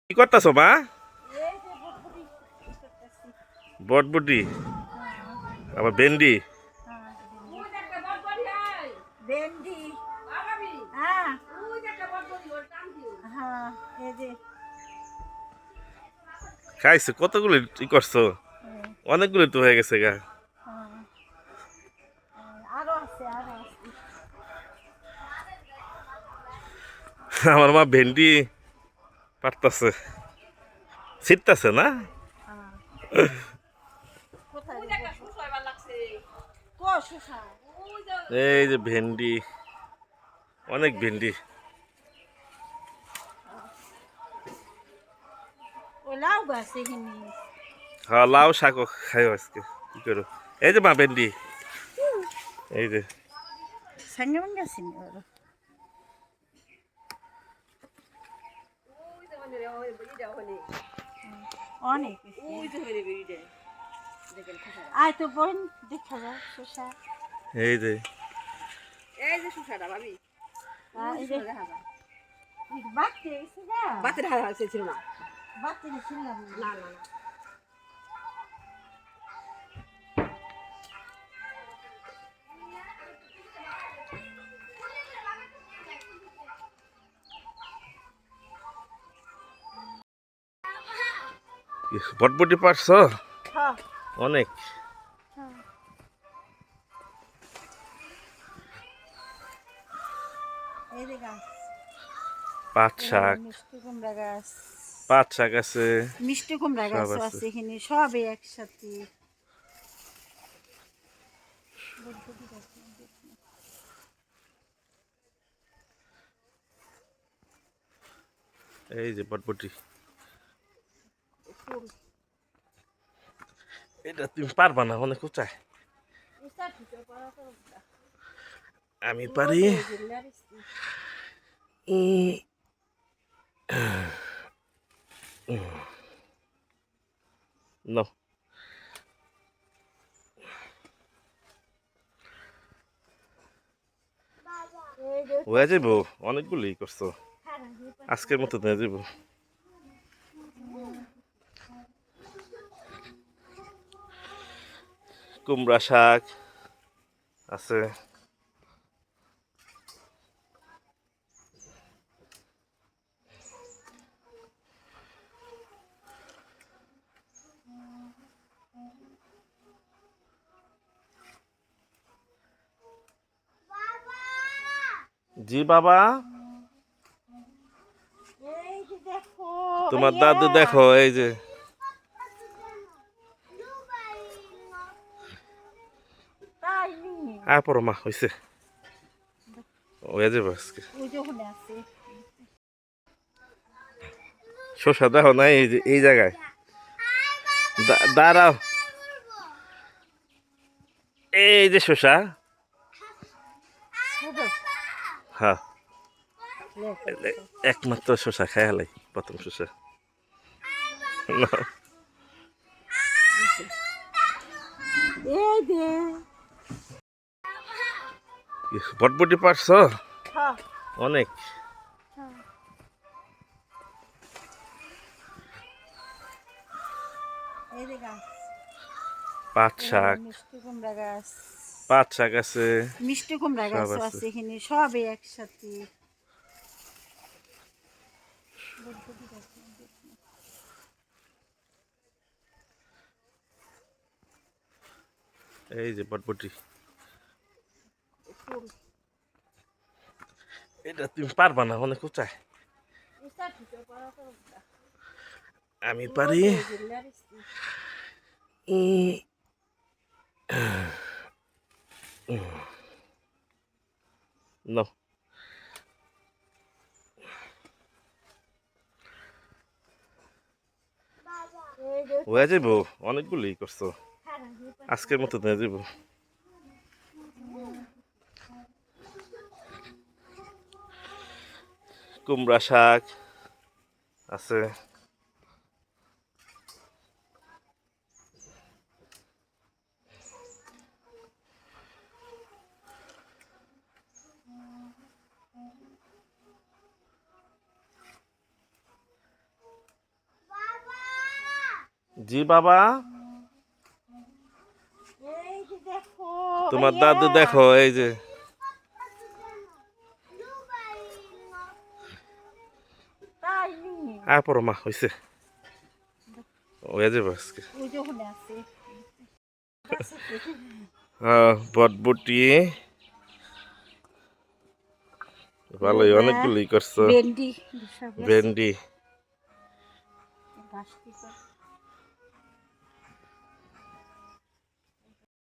কি করতেছো মা? এই যে বটবটি করতেছি। বটবটি হ্যাঁ, আবার ভেন্ডি। হ্যাঁ, ভেন্ডি। হ্যাঁ, হ্যাঁ, এই যে খাইছো কতগুলো ই করছো? এই, অনেকগুলো তো হয়ে গেছে গা। হ্যাঁ, আরো আছে আরো আছে। আমার মা ভেন্ডি পারতাছে, ছিটতাছে না? হ্যাঁ, কোথায় রে শসা? এই যে ভেন্ডি, অনেক ভেন্ডি। ওই লাউ গাছ এখানে। হ্যাঁ, লাউ শাকও খাইও আজকে। কি করো? এই যে মা ভেন্ডি, এই যে সঙ্গে মঙ্গে আছে নি ওর? অনেক আয় তো বোন দেখা যায় শসা। এই যে এই যে শসাটা ভাবি এই যে বাচ্চা এসে যা বাতের হাল হাল ছিল না বাচ্চা ছিলাম না না না বটবটি পারছো? হ্যাঁ অনেক। হ্যাঁ এই যে গাছ পাট শাক, মিষ্টি কুমড়া গাছ। পাট শাক আছে, মিষ্টি কুমড়া সব গাছ আছে। আছে এখানে সবই একসাথে। এই যে বটবটি। ফুল এটা তুমি পারবা না, অনেক উঁচায়। আমি পারি। উম, নাও। হয়ে যাবো, অনেকগুলোই করছো। আজকের মতো হয়ে যাবো। কুমড়া শাক আছে। জি বাবা, এই যে দেখো তোমার ভাইয়া দাদু দেখো, এই যে তাই নি আর পড়ো মা, হয়েছে। হয়ে যাবো আজকে। ওই যে ওখানে আছে শসা দেখো না, এই যে এই জায়গায়। দাঁড়াও, এই যে শসা। হ্যাঁ, একমাত্র শসা খাই হালাই, প্রথম শসা। নাও। এই যে বটবটি পারছো? হ্যাঁ অনেক। হ্যাঁ এই যে গাছ পাট শাক, মিষ্টি কুমড়া গাছ। পাট শাক আছে, মিষ্টি কুমড়া সব গাছ আছে। আছে এখানে সবই একসাথে। এই যে বটবটি। ফুল এটা তুমি পারবা না, অনেক উঁচায়। আমি পারি। উম, নাও। হয়ে যাবো, অনেকগুলোই করছো। আজকের মতো হয়ে যাবো। কুমড়া শাক আছে। জি বাবা, এই যে দেখো তোমার ভাইয়া। দাদু দেখো এই যে তাই নি? আয় পড়ো মা, হয়েছে হয়ে যাবে আজকে। ওই যে ওখানে আছে। বটবুটি ভালোই, এগুলা অনেকগুলি করছো। ভেন্ডি সব আছে। ভেন্ডি গাছ কি করে?